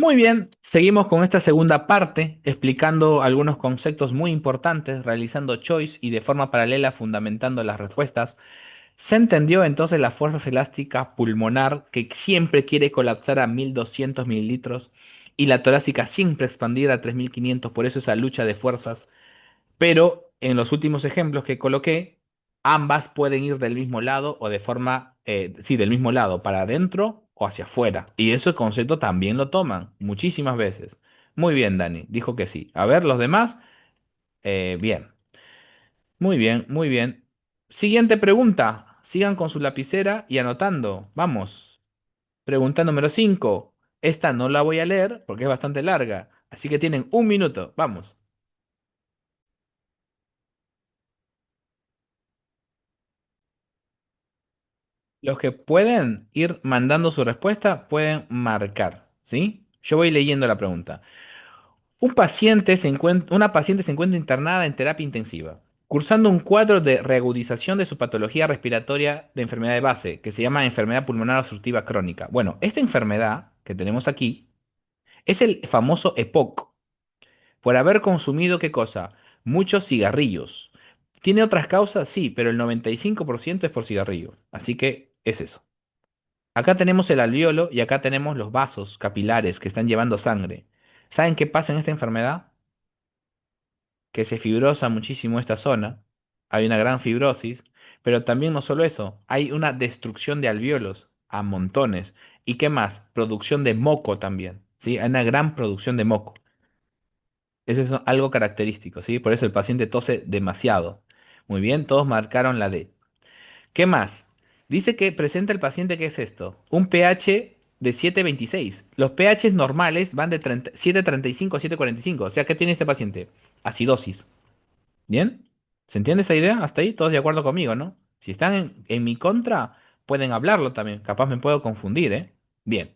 Muy bien, seguimos con esta segunda parte, explicando algunos conceptos muy importantes, realizando choice y de forma paralela fundamentando las respuestas. Se entendió entonces las fuerzas elásticas pulmonar, que siempre quiere colapsar a 1200 mililitros, y la torácica siempre expandir a 3500, por eso esa lucha de fuerzas. Pero en los últimos ejemplos que coloqué, ambas pueden ir del mismo lado o de forma, sí, del mismo lado, para adentro o hacia afuera. Y ese concepto también lo toman muchísimas veces. Muy bien, Dani, dijo que sí. A ver, los demás, bien. Muy bien, muy bien. Siguiente pregunta. Sigan con su lapicera y anotando. Vamos. Pregunta número 5. Esta no la voy a leer porque es bastante larga. Así que tienen un minuto. Vamos. Los que pueden ir mandando su respuesta pueden marcar, ¿sí? Yo voy leyendo la pregunta. Una paciente se encuentra internada en terapia intensiva, cursando un cuadro de reagudización de su patología respiratoria de enfermedad de base, que se llama enfermedad pulmonar obstructiva crónica. Bueno, esta enfermedad que tenemos aquí es el famoso EPOC, por haber consumido, ¿qué cosa? Muchos cigarrillos. ¿Tiene otras causas? Sí, pero el 95% es por cigarrillo. Así que es eso. Acá tenemos el alveolo y acá tenemos los vasos capilares que están llevando sangre. ¿Saben qué pasa en esta enfermedad? Que se fibrosa muchísimo esta zona. Hay una gran fibrosis, pero también no solo eso, hay una destrucción de alvéolos a montones. ¿Y qué más? Producción de moco también, ¿sí? Hay una gran producción de moco. Eso es algo característico, ¿sí? Por eso el paciente tose demasiado. Muy bien, todos marcaron la D. ¿Qué más? Dice que presenta el paciente, ¿qué es esto? Un pH de 7,26. Los pHs normales van de 7,35 a 7,45. O sea, ¿qué tiene este paciente? Acidosis. ¿Bien? ¿Se entiende esa idea? Hasta ahí, todos de acuerdo conmigo, ¿no? Si están en mi contra, pueden hablarlo también. Capaz me puedo confundir, ¿eh? Bien.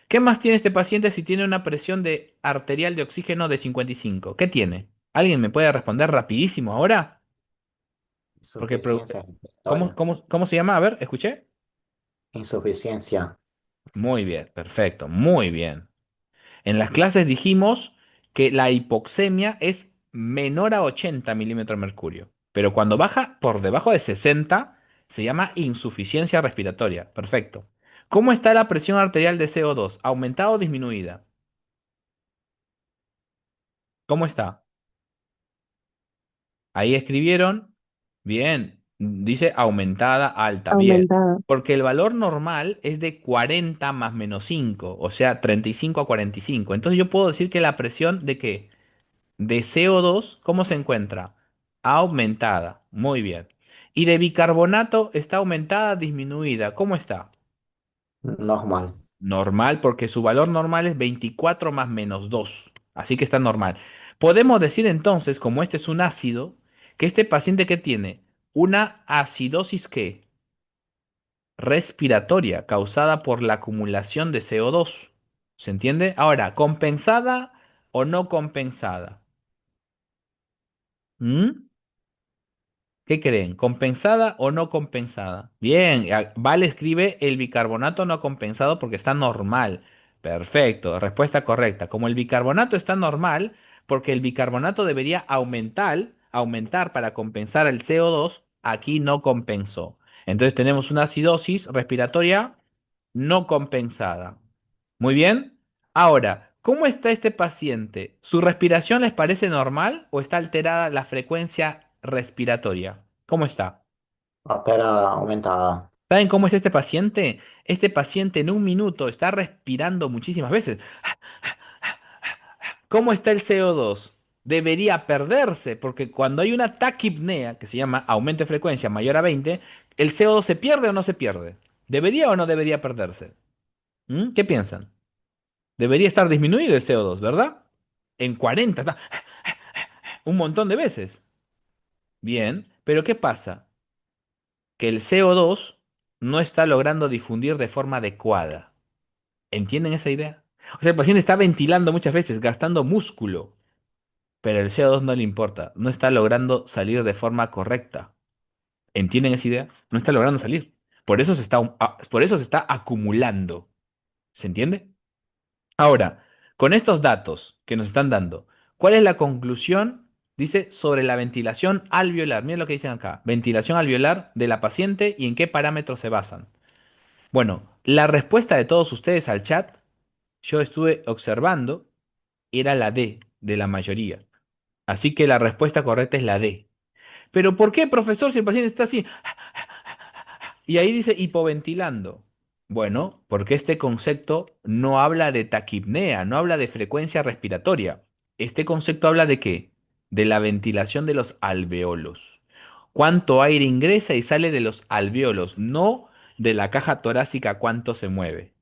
¿Qué más tiene este paciente si tiene una presión de arterial de oxígeno de 55? ¿Qué tiene? ¿Alguien me puede responder rapidísimo ahora? Porque, Insuficiencia ¿cómo, respiratoria. cómo se llama? A ver, escuché. Insuficiencia Muy bien, perfecto, muy bien. En las clases dijimos que la hipoxemia es menor a 80 milímetros de mercurio, pero cuando baja por debajo de 60 se llama insuficiencia respiratoria. Perfecto. ¿Cómo está la presión arterial de CO2? ¿Aumentada o disminuida? ¿Cómo está? Ahí escribieron. Bien, dice aumentada alta. Bien. Aumentada. Porque el valor normal es de 40 más menos 5, o sea, 35 a 45. Entonces yo puedo decir que la presión de qué? De CO2, ¿cómo se encuentra? Aumentada. Muy bien. Y de bicarbonato está aumentada, disminuida. ¿Cómo está? normal. Normal, porque su valor normal es 24 más menos 2. Así que está normal. Podemos decir entonces, como este es un ácido, que este paciente que tiene una acidosis que respiratoria causada por la acumulación de CO2. ¿Se entiende? Ahora, ¿compensada o no compensada? ¿Mm? ¿Qué creen? ¿Compensada o no compensada? Bien, Vale escribe el bicarbonato no compensado porque está normal. Perfecto, respuesta correcta. Como el bicarbonato está normal, porque el bicarbonato debería aumentar para compensar el CO2, aquí no compensó. Entonces tenemos una acidosis respiratoria no compensada. Muy bien. Ahora, ¿cómo está este paciente? ¿Su respiración les parece normal o está alterada la frecuencia respiratoria? ¿Cómo está? Alterada, aumentada. ¿Saben cómo es este paciente? Este paciente en un minuto está respirando muchísimas veces. ¿Cómo está el CO2? Debería perderse, porque cuando hay una taquipnea, que se llama aumento de frecuencia mayor a 20, ¿el CO2 se pierde o no se pierde? ¿Debería o no debería perderse? ¿Mm? ¿Qué piensan? Debería estar disminuido el CO2, ¿verdad? En 40, está un montón de veces. Bien, pero ¿qué pasa? Que el CO2 no está logrando difundir de forma adecuada. ¿Entienden esa idea? O sea, el paciente está ventilando muchas veces, gastando músculo, pero el CO2 no le importa, no está logrando salir de forma correcta. ¿Entienden esa idea? No está logrando salir. Por eso se está acumulando. ¿Se entiende? Ahora, Con estos datos que nos están dando, ¿cuál es la conclusión? Dice sobre la ventilación alveolar. Miren lo que dicen acá. Ventilación alveolar de la paciente y en qué parámetros se basan. Bueno, la respuesta de todos ustedes al chat, yo estuve observando, era la D de la mayoría. Así que la respuesta correcta es la D. ¿Pero por qué, profesor, si el paciente está así? Y ahí dice hipoventilando. Bueno, porque este concepto no habla de taquipnea, no habla de frecuencia respiratoria. Este concepto habla de qué? De la ventilación de los alveolos. Cuánto aire ingresa y sale de los alveolos, no de la caja torácica cuánto se mueve.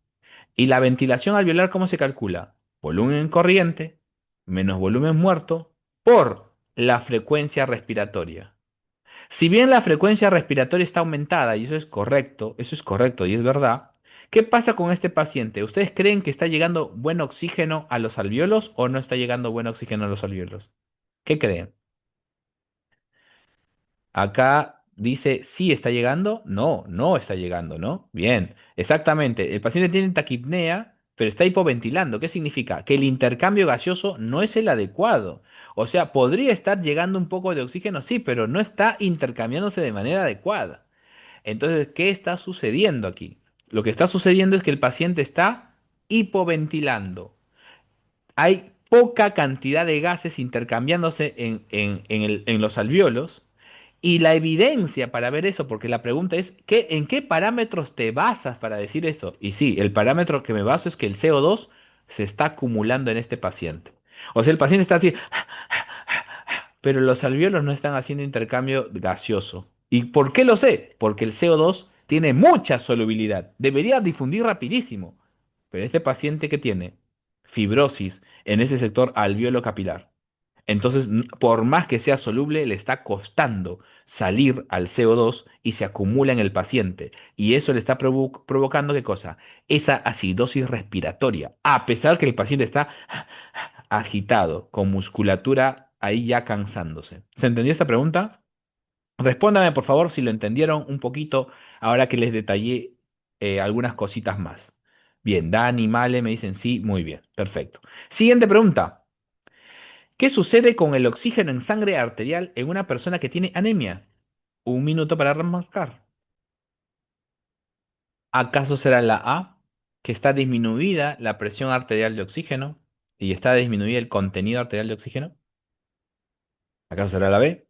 ¿Y la ventilación alveolar cómo se calcula? Volumen corriente menos volumen muerto por la frecuencia respiratoria. Si bien la frecuencia respiratoria está aumentada, y eso es correcto y es verdad, ¿qué pasa con este paciente? ¿Ustedes creen que está llegando buen oxígeno a los alvéolos o no está llegando buen oxígeno a los alvéolos? ¿Qué creen? Acá dice, sí está llegando, no, no está llegando, ¿no? Bien, exactamente. El paciente tiene taquipnea, pero está hipoventilando. ¿Qué significa? Que el intercambio gaseoso no es el adecuado. O sea, podría estar llegando un poco de oxígeno, sí, pero no está intercambiándose de manera adecuada. Entonces, ¿qué está sucediendo aquí? Lo que está sucediendo es que el paciente está hipoventilando. Hay poca cantidad de gases intercambiándose en los alvéolos y la evidencia para ver eso, porque la pregunta es, ¿en qué parámetros te basas para decir eso? Y sí, el parámetro que me baso es que el CO2 se está acumulando en este paciente. O sea, el paciente está así, pero los alvéolos no están haciendo intercambio gaseoso. ¿Y por qué lo sé? Porque el CO2 tiene mucha solubilidad. Debería difundir rapidísimo. Pero este paciente que tiene fibrosis en ese sector alvéolo capilar. Entonces, por más que sea soluble, le está costando salir al CO2 y se acumula en el paciente. Y eso le está provocando, ¿qué cosa? Esa acidosis respiratoria. A pesar que el paciente está agitado, con musculatura ahí ya cansándose. ¿Se entendió esta pregunta? Respóndame, por favor, si lo entendieron un poquito, ahora que les detallé algunas cositas más. Bien, Dani, Male, me dicen sí, muy bien, perfecto. Siguiente pregunta. ¿Qué sucede con el oxígeno en sangre arterial en una persona que tiene anemia? Un minuto para remarcar. ¿Acaso será la A, que está disminuida la presión arterial de oxígeno y está disminuida el contenido arterial de oxígeno? ¿Acaso será la B,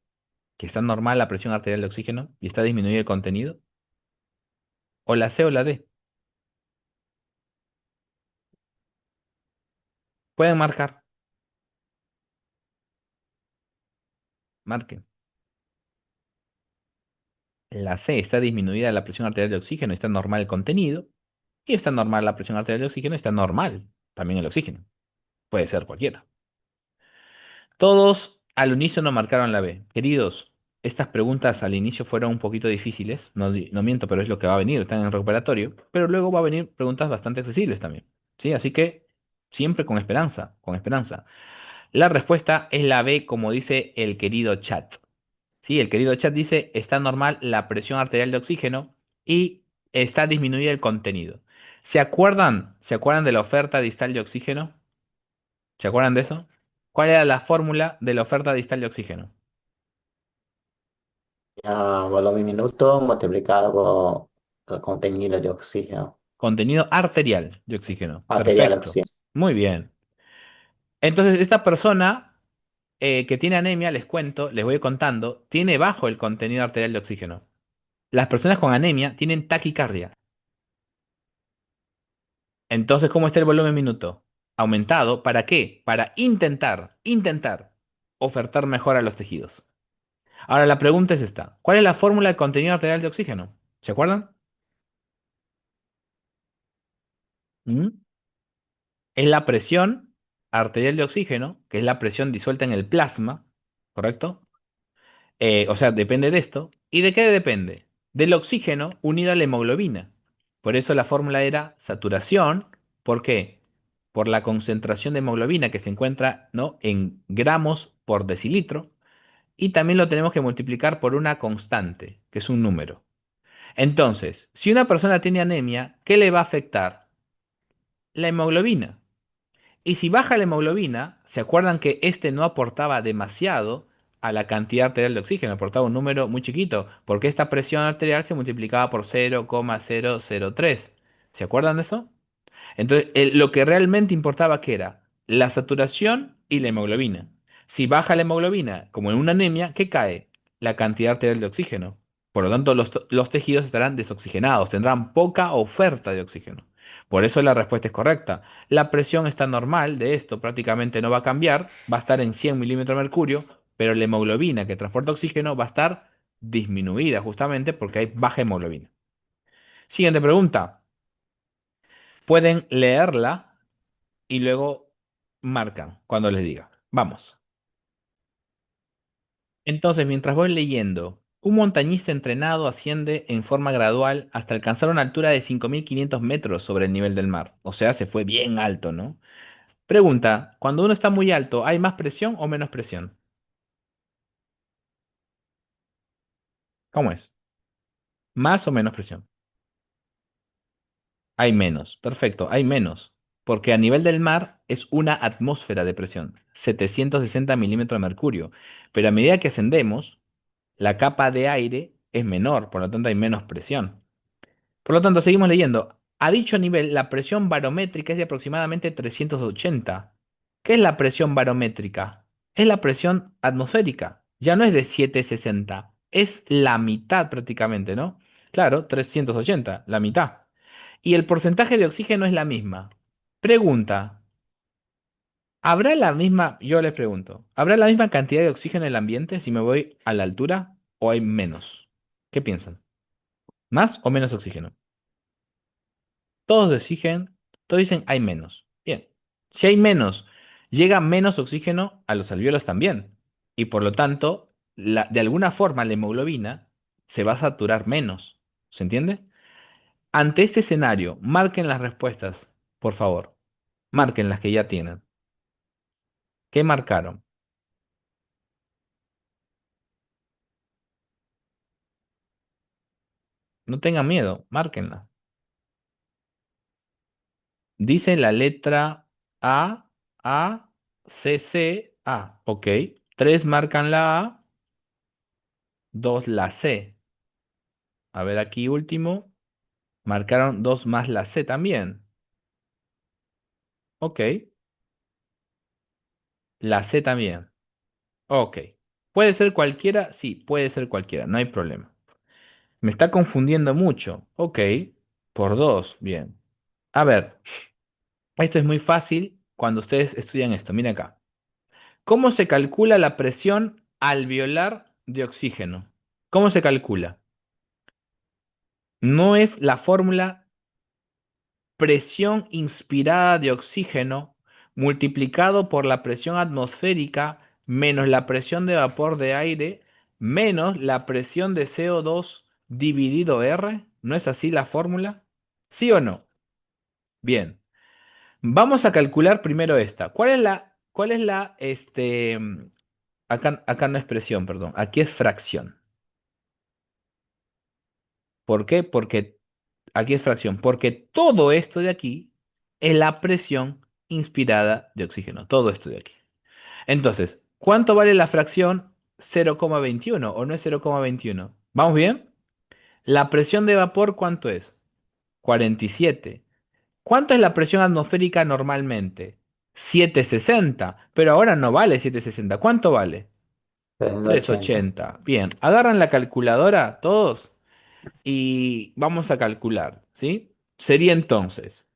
que está normal la presión arterial de oxígeno y está disminuido el contenido? ¿O la C o la D? Pueden marcar. Marquen. La C está disminuida la presión arterial de oxígeno, está normal el contenido. Y está normal la presión arterial de oxígeno, está normal también el oxígeno. Puede ser cualquiera. Todos al unísono marcaron la B. Queridos, estas preguntas al inicio fueron un poquito difíciles, no, no miento, pero es lo que va a venir, están en el recuperatorio, pero luego va a venir preguntas bastante accesibles también. ¿Sí? Así que siempre con esperanza, con esperanza. La respuesta es la B, como dice el querido chat. Sí, el querido chat dice, está normal la presión arterial de oxígeno y está disminuida el contenido. ¿Se acuerdan de la oferta distal de oxígeno? ¿Se acuerdan de eso? ¿Cuál era la fórmula de la oferta distal de oxígeno? Volumen minuto multiplicado por el contenido de oxígeno. Contenido arterial de oxígeno. Arterial Perfecto. oxígeno. Muy bien. Entonces, esta persona que tiene anemia, les cuento, les voy contando, tiene bajo el contenido arterial de oxígeno. Las personas con anemia tienen taquicardia. Entonces, ¿cómo está el volumen minuto? Aumentado. ¿Para qué? Para intentar ofertar mejor a los tejidos. Ahora, la pregunta es esta. ¿Cuál es la fórmula del contenido arterial de oxígeno? ¿Se acuerdan? ¿Mm? Es la presión arterial de oxígeno, que es la presión disuelta en el plasma, ¿correcto? O sea, depende de esto. ¿Y de qué depende? Del oxígeno unido a la hemoglobina. Por eso la fórmula era saturación. ¿Por qué? Por la concentración de hemoglobina que se encuentra, ¿no?, en gramos por decilitro. Y también lo tenemos que multiplicar por una constante, que es un número. Entonces, si una persona tiene anemia, ¿qué le va a afectar? La hemoglobina. Y si baja la hemoglobina, ¿se acuerdan que este no aportaba demasiado a la cantidad arterial de oxígeno? Aportaba un número muy chiquito, porque esta presión arterial se multiplicaba por 0,003. ¿Se acuerdan de eso? Entonces, lo que realmente importaba que era la saturación y la hemoglobina. Si baja la hemoglobina, como en una anemia, ¿qué cae? La cantidad arterial de oxígeno. Por lo tanto, los tejidos estarán desoxigenados, tendrán poca oferta de oxígeno. Por eso la respuesta es correcta. La presión está normal de esto, prácticamente no va a cambiar, va a estar en 100 milímetros de mercurio, pero la hemoglobina que transporta oxígeno va a estar disminuida justamente porque hay baja hemoglobina. Siguiente pregunta. Pueden leerla y luego marcan cuando les diga. Vamos. Entonces, mientras voy leyendo, un montañista entrenado asciende en forma gradual hasta alcanzar una altura de 5.500 metros sobre el nivel del mar. O sea, se fue bien alto, ¿no? Pregunta, cuando uno está muy alto, ¿hay más presión o menos presión? ¿Cómo es? ¿Más o menos presión? Hay menos. Perfecto, hay menos. Porque a nivel del mar es una atmósfera de presión, 760 milímetros de mercurio. Pero a medida que ascendemos, la capa de aire es menor, por lo tanto hay menos presión. Por lo tanto, seguimos leyendo. A dicho nivel, la presión barométrica es de aproximadamente 380. ¿Qué es la presión barométrica? Es la presión atmosférica. Ya no es de 760, es la mitad prácticamente, ¿no? Claro, 380, la mitad. Y el porcentaje de oxígeno es la misma. Pregunta, ¿habrá la misma, yo les pregunto, ¿habrá la misma cantidad de oxígeno en el ambiente si me voy a la altura o hay menos? ¿Qué piensan? ¿Más o menos oxígeno? Todos exigen, todos dicen hay menos. Bien, si hay menos, llega menos oxígeno a los alvéolos también. Y por lo tanto, de alguna forma la hemoglobina se va a saturar menos. ¿Se entiende? Ante este escenario, marquen las respuestas, por favor. Marquen las que ya tienen. ¿Qué marcaron? No tengan miedo, márquenlas. Dice la letra A, A, C, C, A. Ok. Tres marcan la A, dos la C. A ver, aquí último. Marcaron dos más la C también. Ok. La C también. Ok. ¿Puede ser cualquiera? Sí, puede ser cualquiera, no hay problema. Me está confundiendo mucho. Ok. Por dos, bien. A ver, esto es muy fácil cuando ustedes estudian esto. Miren acá. ¿Cómo se calcula la presión alveolar de oxígeno? ¿Cómo se calcula? No es la fórmula presión inspirada de oxígeno multiplicado por la presión atmosférica menos la presión de vapor de aire menos la presión de CO2 dividido R. ¿No es así la fórmula? ¿Sí o no? Bien. Vamos a calcular primero esta. Acá no es presión, perdón. Aquí es fracción. ¿Por qué? Porque aquí es fracción. Porque todo esto de aquí es la presión inspirada de oxígeno. Todo esto de aquí. Entonces, ¿cuánto vale la fracción 0,21 o no es 0,21? ¿Vamos bien? La presión de vapor, ¿cuánto es? 47. ¿Cuánto es la presión atmosférica normalmente? 760. Pero ahora no vale 760. ¿Cuánto vale? 380. 380. Bien, agarran la calculadora todos y vamos a calcular, ¿sí? Sería entonces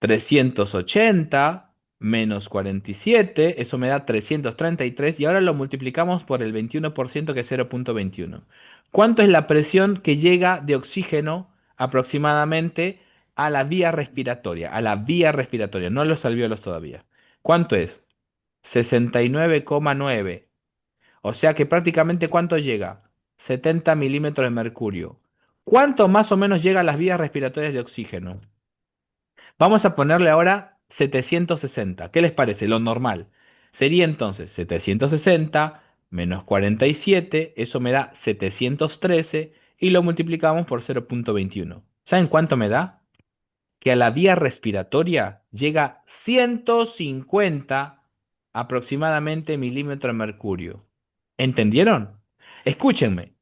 380 menos 47, eso me da 333 y ahora lo multiplicamos por el 21% que es 0,21. ¿Cuánto es la presión que llega de oxígeno aproximadamente a la vía respiratoria? A la vía respiratoria, no a los alvéolos todavía. ¿Cuánto es? 69,9. O sea que prácticamente ¿cuánto llega? 70 milímetros de mercurio. ¿Cuánto más o menos llega a las vías respiratorias de oxígeno? Vamos a ponerle ahora 760. ¿Qué les parece? Lo normal. Sería entonces 760 menos 47, eso me da 713 y lo multiplicamos por 0,21. ¿Saben cuánto me da? que a la vía respiratoria llega a 150 aproximadamente milímetros de mercurio. ¿Entendieron? Escúchenme.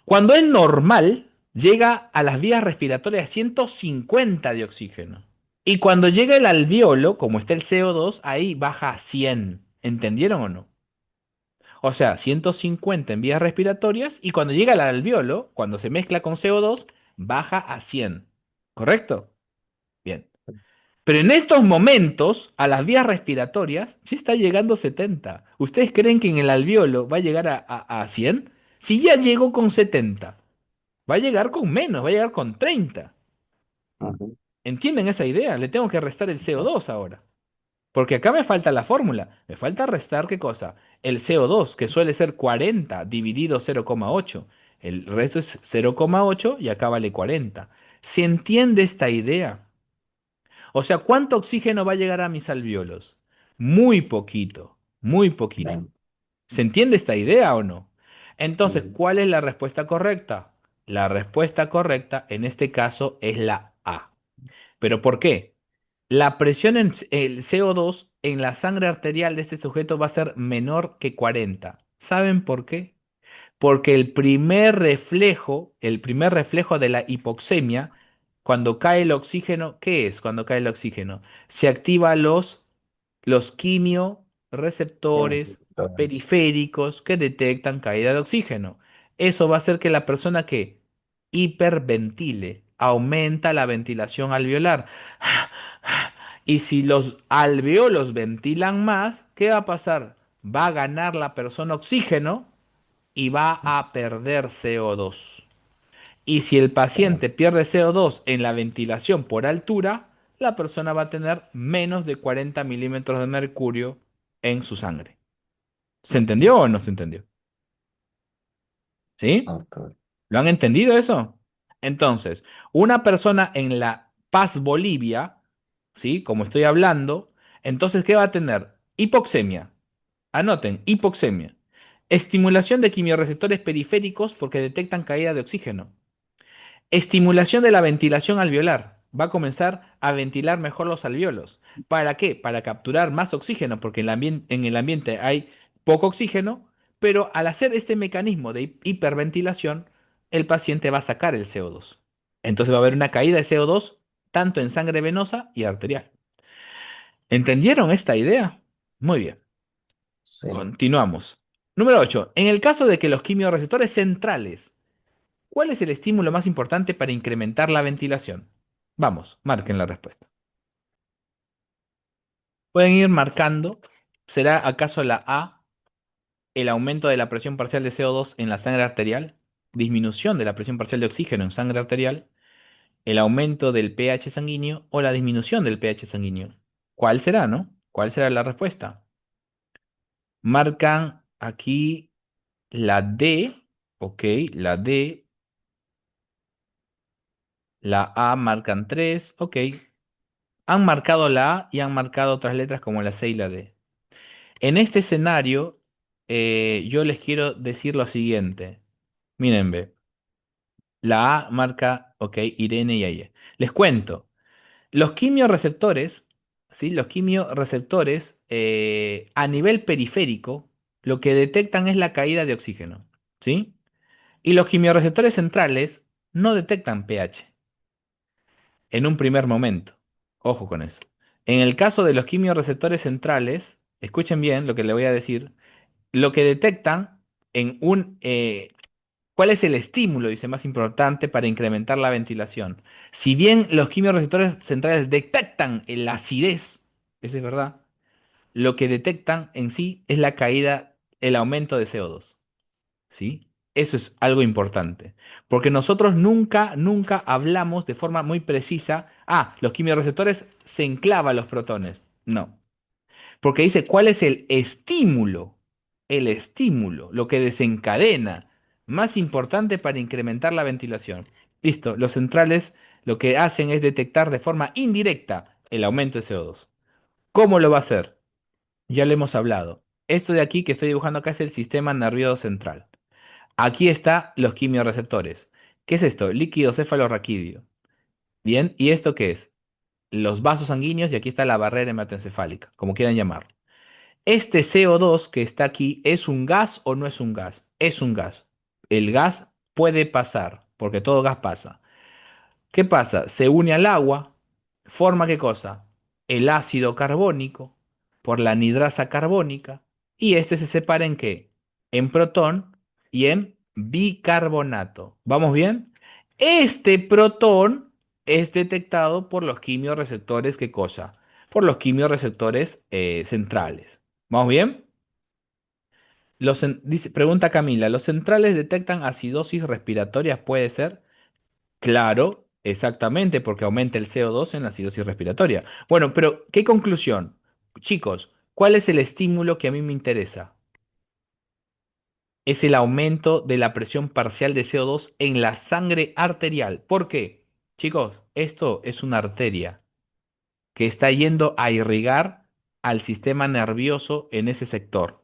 Cuando es normal, llega a las vías respiratorias 150 de oxígeno. Y cuando llega el alveolo, como está el CO2, ahí baja a 100. ¿Entendieron o no? O sea, 150 en vías respiratorias y cuando llega al alveolo, cuando se mezcla con CO2, baja a 100. ¿Correcto? Bien. Pero en estos momentos, a las vías respiratorias, ya está llegando 70. ¿Ustedes creen que en el alveolo va a llegar a 100? Si ya llegó con 70, va a llegar con menos, va a llegar con 30. Ujú. ¿Entienden esa idea? Le tengo que restar el CO2 ahora. Porque acá me falta la fórmula. Me falta restar qué cosa. El CO2, que suele ser 40 dividido 0,8. El resto es 0,8 y acá vale 40. ¿Se entiende esta idea? O sea, ¿cuánto oxígeno va a llegar a mis alvéolos? Muy poquito, muy poquito. Bien. ¿Se entiende esta idea o no? Entonces, Ujú. ¿cuál es la respuesta correcta? La respuesta correcta en este caso es la A. ¿Pero por qué? La presión en el CO2 en la sangre arterial de este sujeto va a ser menor que 40. ¿Saben por qué? Porque el primer reflejo de la hipoxemia, cuando cae el oxígeno, ¿qué es cuando cae el oxígeno? Se activa los quimioreceptores Bien. periféricos que detectan caída de oxígeno. Eso va a hacer que la persona que hiperventile, aumenta la ventilación alveolar. Y si los alveolos ventilan más, ¿qué va a pasar? Va a ganar la persona oxígeno y va a perder CO2. Y si el paciente Bien. pierde CO2 en la ventilación por altura, la persona va a tener menos de 40 milímetros de mercurio en su sangre. ¿Se Ujú. entendió o no se entendió? ¿Sí? Ok. ¿Lo han entendido eso? Entonces, una persona en La Paz, Bolivia, ¿sí? Como estoy hablando, entonces, ¿qué va a tener? Hipoxemia. Anoten, hipoxemia. Estimulación de quimiorreceptores periféricos porque detectan caída de oxígeno. Estimulación de la ventilación alveolar. Va a comenzar a ventilar mejor los alveolos. ¿Para qué? Para capturar más oxígeno, porque en el ambiente hay poco oxígeno, pero al hacer este mecanismo de hiperventilación, el paciente va a sacar el CO2. Entonces va a haber una caída de CO2 tanto en sangre venosa y arterial. ¿Entendieron esta idea? Muy bien. Sí. Continuamos. Número 8. En el caso de que los quimiorreceptores centrales, ¿cuál es el estímulo más importante para incrementar la ventilación? Vamos, marquen la respuesta. Pueden ir marcando. ¿Será acaso la A, el aumento de la presión parcial de CO2 en la sangre arterial? Disminución de la presión parcial de oxígeno en sangre arterial. ¿El aumento del pH sanguíneo o la disminución del pH sanguíneo? ¿Cuál será, no? ¿Cuál será la respuesta? Marcan aquí la D, ok, la D, la A marcan 3, ok. Han marcado la A y han marcado otras letras como la C y la D. En este escenario, yo les quiero decir lo siguiente. Miren, ve. La A marca, ok, Irene y ella. Les cuento. Los quimiorreceptores, ¿sí? Los quimiorreceptores a nivel periférico, lo que detectan es la caída de oxígeno, ¿sí? Y los quimiorreceptores centrales no detectan pH en un primer momento. Ojo con eso. En el caso de los quimiorreceptores centrales, escuchen bien lo que le voy a decir, lo que detectan en ¿cuál es el estímulo, dice, más importante para incrementar la ventilación? Si bien los quimiorreceptores centrales detectan la acidez, eso es verdad, lo que detectan en sí es la caída, el aumento de CO2. ¿Sí? Eso es algo importante, porque nosotros nunca, nunca hablamos de forma muy precisa, los quimiorreceptores se enclavan los protones. No, porque dice cuál es el estímulo, lo que desencadena, más importante para incrementar la ventilación. Listo, los centrales lo que hacen es detectar de forma indirecta el aumento de CO2. ¿Cómo lo va a hacer? Ya lo hemos hablado. Esto de aquí que estoy dibujando acá es el sistema nervioso central. Aquí está los quimiorreceptores. ¿Qué es esto? Líquido cefalorraquídeo. Bien, ¿y esto qué es? los vasos sanguíneos y aquí está la barrera hematoencefálica, como quieran llamarlo. Este CO2 que está aquí, ¿es un gas o no es un gas? Es un gas. El gas puede pasar, porque todo gas pasa. ¿Qué pasa? Se une al agua, forma ¿qué cosa? El ácido carbónico por la anhidrasa carbónica y este se separa ¿en qué? En protón y en bicarbonato. ¿Vamos bien? Este protón es detectado por los quimiorreceptores, ¿qué cosa? Por los quimiorreceptores centrales. ¿Vamos bien? Pregunta Camila, ¿los centrales detectan acidosis respiratorias? ¿Puede ser? Claro, exactamente, porque aumenta el CO2 en la acidosis respiratoria. Bueno, pero ¿qué conclusión? Chicos, ¿cuál es el estímulo que a mí me interesa? Es el aumento de la presión parcial de CO2 en la sangre arterial. ¿Por qué? Chicos, esto es una arteria que está yendo a irrigar al sistema nervioso en ese sector.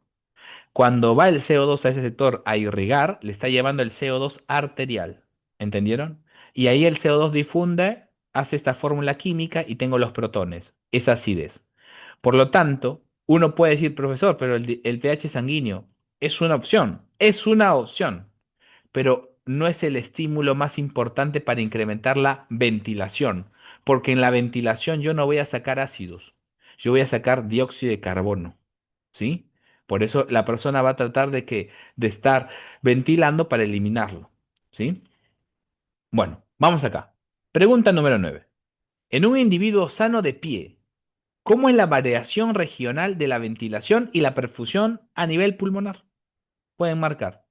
Cuando va el CO2 a ese sector a irrigar, le está llevando el CO2 arterial. ¿Entendieron? Y ahí el CO2 difunde, hace esta fórmula química y tengo los protones. Es acidez. Por lo tanto, uno puede decir, profesor, pero el pH sanguíneo es una opción, pero no es el estímulo más importante para incrementar la ventilación, porque en la ventilación yo no voy a sacar ácidos, yo voy a sacar dióxido de carbono, ¿sí? Por eso la persona va a tratar de estar ventilando para eliminarlo, ¿sí? Bueno, vamos acá. Pregunta número 9. En un individuo sano de pie, ¿cómo es la variación regional de la ventilación y la perfusión a nivel pulmonar? Pueden marcar.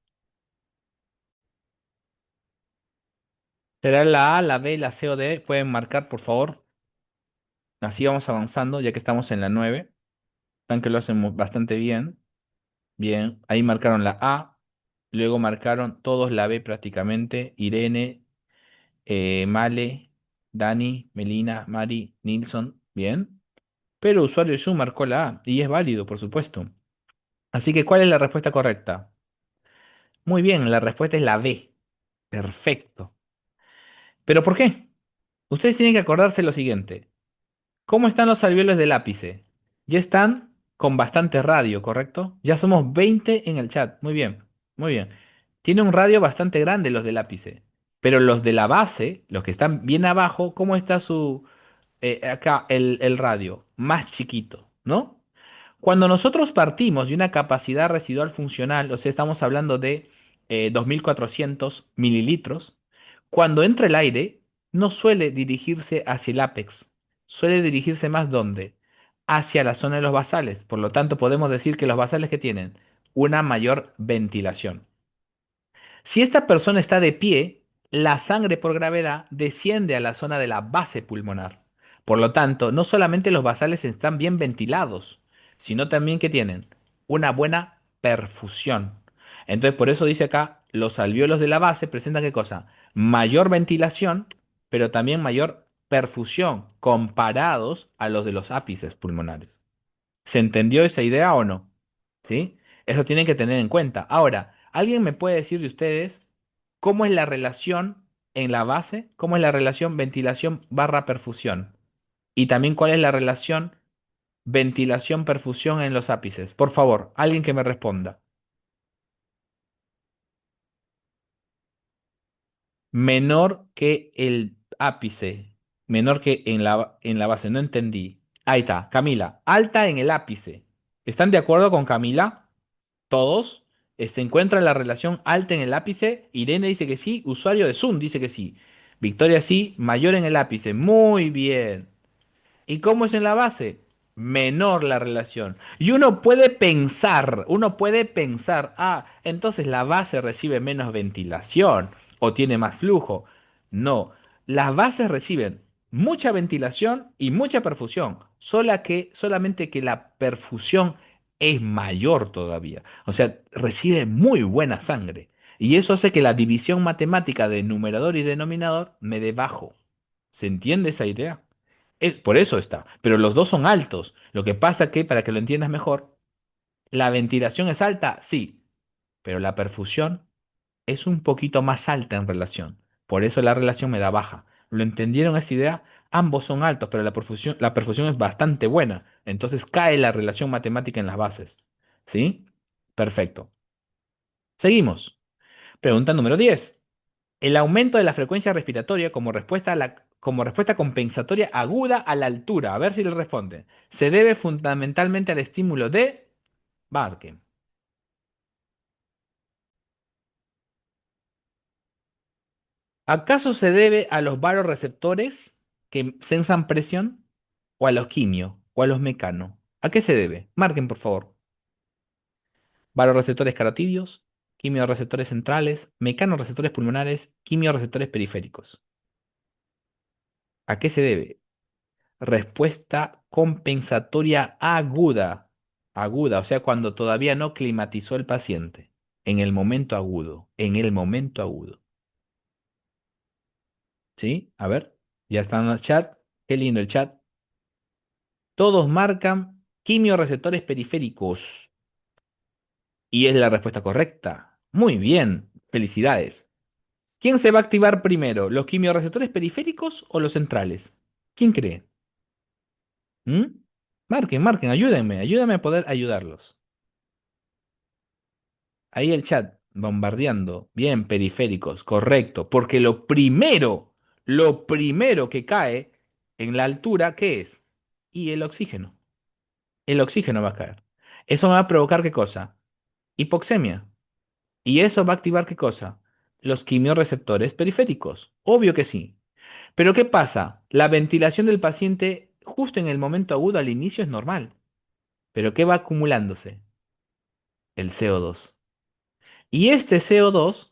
¿Será la A, la B, la C o D? Pueden marcar, por favor. Así vamos avanzando, ya que estamos en la 9. Están que lo hacen bastante bien. Bien, ahí marcaron la A. Luego marcaron todos la B prácticamente. Irene, Male, Dani, Melina, Mari, Nilsson. Bien. Pero usuario Zoom marcó la A. Y es válido, por supuesto. Así que, ¿cuál es la respuesta correcta? Muy bien, la respuesta es la B. Perfecto. ¿Pero por qué? Ustedes tienen que acordarse lo siguiente. ¿Cómo están los alvéolos del ápice? Ya están con bastante radio, ¿correcto? Ya somos 20 en el chat. Muy bien, muy bien. Tiene un radio bastante grande los del ápice. Pero los de la base, los que están bien abajo, ¿cómo está acá el radio? Más chiquito, ¿no? Cuando nosotros partimos de una capacidad residual funcional, o sea, estamos hablando de 2.400 mililitros, cuando entra el aire, no suele dirigirse hacia el ápex, suele dirigirse más ¿dónde? Hacia la zona de los basales. Por lo tanto, podemos decir que los basales que tienen una mayor ventilación. Si esta persona está de pie, la sangre por gravedad desciende a la zona de la base pulmonar. Por lo tanto, no solamente los basales están bien ventilados, sino también que tienen una buena perfusión. Entonces, por eso dice acá, los alvéolos de la base presentan ¿qué cosa? Mayor ventilación, pero también mayor perfusión comparados a los de los ápices pulmonares. ¿Se entendió esa idea o no? ¿Sí? Eso tienen que tener en cuenta. Ahora, ¿alguien me puede decir de ustedes cómo es la relación en la base? ¿Cómo es la relación ventilación barra perfusión? Y también cuál es la relación ventilación-perfusión en los ápices. Por favor, alguien que me responda. Menor que el ápice, menor que en la base. No entendí. Ahí está, Camila. Alta en el ápice. ¿Están de acuerdo con Camila? Todos. Se encuentra la relación alta en el ápice. Irene dice que sí. Usuario de Zoom dice que sí. Victoria sí. Mayor en el ápice. Muy bien. ¿Y cómo es en la base? Menor la relación. Y uno puede pensar, ah, entonces la base recibe menos ventilación o tiene más flujo. No, las bases reciben mucha ventilación y mucha perfusión, solamente que la perfusión es mayor todavía. O sea, recibe muy buena sangre. Y eso hace que la división matemática de numerador y denominador me dé bajo. ¿Se entiende esa idea? Por eso está. Pero los dos son altos. Lo que pasa que, para que lo entiendas mejor, la ventilación es alta, sí, pero la perfusión es un poquito más alta en relación. Por eso la relación me da baja. ¿Lo entendieron esta idea? Ambos son altos, pero la perfusión es bastante buena. Entonces cae la relación matemática en las bases. ¿Sí? Perfecto. Seguimos. Pregunta número 10. El aumento de la frecuencia respiratoria como respuesta compensatoria aguda a la altura. A ver si le responde. Se debe fundamentalmente al estímulo de Barken. ¿Acaso se debe a los varoreceptores que sensan presión? ¿O a los quimio? ¿O a los mecano? ¿A qué se debe? Marquen, por favor. Varoreceptores carotidios, quimiorreceptores centrales, mecanorreceptores pulmonares, quimiorreceptores periféricos. ¿A qué se debe? Respuesta compensatoria aguda. Aguda, o sea, cuando todavía no climatizó el paciente. En el momento agudo. En el momento agudo. ¿Sí? A ver, ya está en el chat. Qué lindo el chat. Todos marcan quimiorreceptores periféricos. Y es la respuesta correcta. Muy bien. Felicidades. ¿Quién se va a activar primero? ¿Los quimiorreceptores periféricos o los centrales? ¿Quién cree? ¿Mm? Marquen, marquen, ayúdenme a poder ayudarlos. Ahí el chat, bombardeando. Bien, periféricos, correcto. Porque lo primero que cae en la altura, ¿qué es? Y el oxígeno. El oxígeno va a caer. ¿Eso me va a provocar qué cosa? Hipoxemia. ¿Y eso va a activar qué cosa? Los quimiorreceptores periféricos. Obvio que sí. Pero ¿qué pasa? La ventilación del paciente justo en el momento agudo al inicio es normal. Pero ¿qué va acumulándose? El CO2. Y este CO2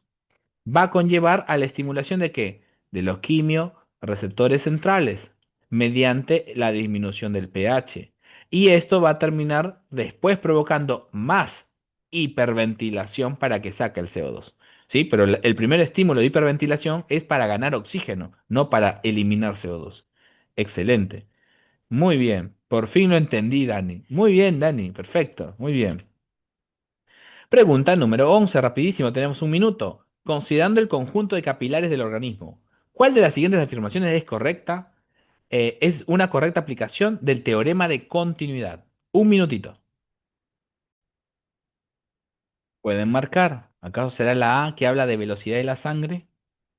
va a conllevar a la estimulación de qué? De los quimioreceptores centrales, mediante la disminución del pH. Y esto va a terminar después provocando más hiperventilación para que saque el CO2. ¿Sí? Pero el primer estímulo de hiperventilación es para ganar oxígeno, no para eliminar CO2. Excelente. Muy bien. Por fin lo entendí, Dani. Muy bien, Dani. Perfecto. Muy bien. Pregunta número 11, rapidísimo, tenemos un minuto. Considerando el conjunto de capilares del organismo, ¿cuál de las siguientes afirmaciones es correcta? Es una correcta aplicación del teorema de continuidad. Un minutito. Pueden marcar. ¿Acaso será la A que habla de velocidad de la sangre?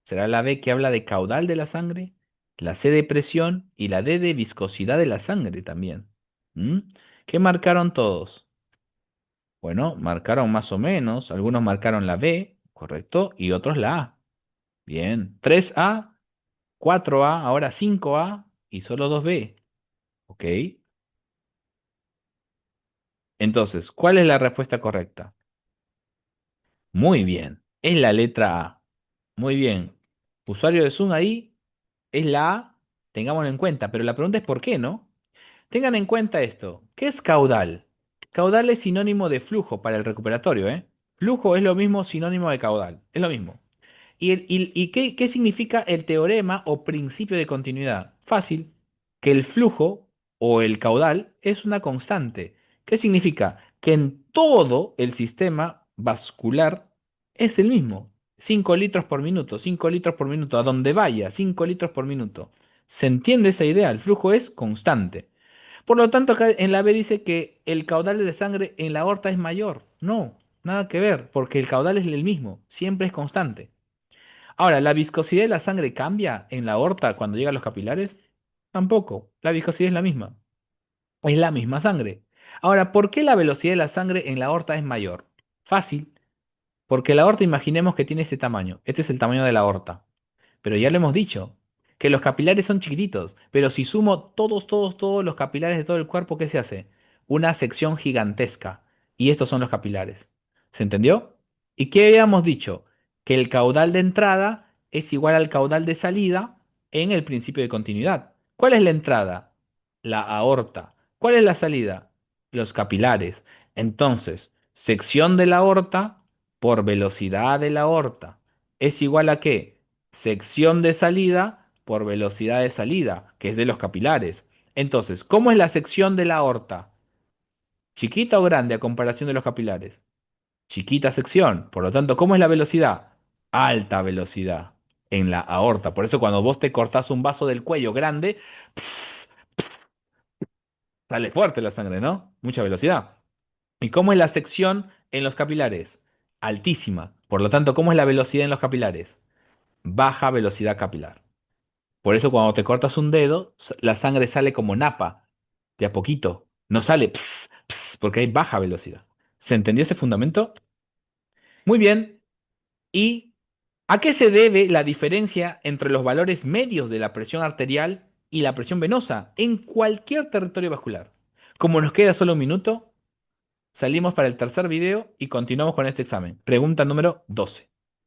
¿Será la B que habla de caudal de la sangre? La C de presión y la D de viscosidad de la sangre también. ¿Mm? ¿Qué marcaron todos? Bueno, marcaron más o menos. Algunos marcaron la B, correcto, y otros la A. Bien. 3A, 4A, ahora 5A y solo 2B. Ok. Entonces, ¿cuál es la respuesta correcta? Muy bien. Es la letra A. Muy bien. Usuario de Zoom ahí es la A. Tengámoslo en cuenta. Pero la pregunta es ¿por qué, no? Tengan en cuenta esto. ¿Qué es caudal? Caudal es sinónimo de flujo para el recuperatorio, ¿eh? Flujo es lo mismo sinónimo de caudal. Es lo mismo. ¿Y qué significa el teorema o principio de continuidad? Fácil, que el flujo o el caudal es una constante. ¿Qué significa? Que en todo el sistema vascular es el mismo. 5 litros por minuto, 5 litros por minuto, a donde vaya, 5 litros por minuto. ¿Se entiende esa idea? El flujo es constante. Por lo tanto, acá en la B dice que el caudal de sangre en la aorta es mayor. No, nada que ver, porque el caudal es el mismo, siempre es constante. Ahora, ¿la viscosidad de la sangre cambia en la aorta cuando llega a los capilares? Tampoco. La viscosidad es la misma. Es la misma sangre. Ahora, ¿por qué la velocidad de la sangre en la aorta es mayor? Fácil. Porque la aorta imaginemos que tiene este tamaño. Este es el tamaño de la aorta. Pero ya lo hemos dicho, que los capilares son chiquititos, pero si sumo todos los capilares de todo el cuerpo, ¿qué se hace? Una sección gigantesca. Y estos son los capilares. ¿Se entendió? ¿Y qué habíamos dicho? Que el caudal de entrada es igual al caudal de salida en el principio de continuidad. ¿Cuál es la entrada? La aorta. ¿Cuál es la salida? Los capilares. Entonces, sección de la aorta por velocidad de la aorta es igual a qué? Sección de salida por velocidad de salida, que es de los capilares. Entonces, ¿cómo es la sección de la aorta? ¿Chiquita o grande a comparación de los capilares? Chiquita sección. Por lo tanto, ¿cómo es la velocidad? Alta velocidad. En la aorta. Por eso cuando vos te cortás un vaso del cuello grande, sale fuerte la sangre, ¿no? Mucha velocidad. ¿Y cómo es la sección en los capilares? Altísima. Por lo tanto, ¿cómo es la velocidad en los capilares? Baja velocidad capilar. Por eso cuando te cortas un dedo, la sangre sale como napa, de a poquito. No sale porque hay baja velocidad. ¿Se entendió ese fundamento? Muy bien. ¿Y a qué se debe la diferencia entre los valores medios de la presión arterial y la presión venosa en cualquier territorio vascular? Como nos queda solo un minuto, salimos para el tercer video y continuamos con este examen. Pregunta número 12.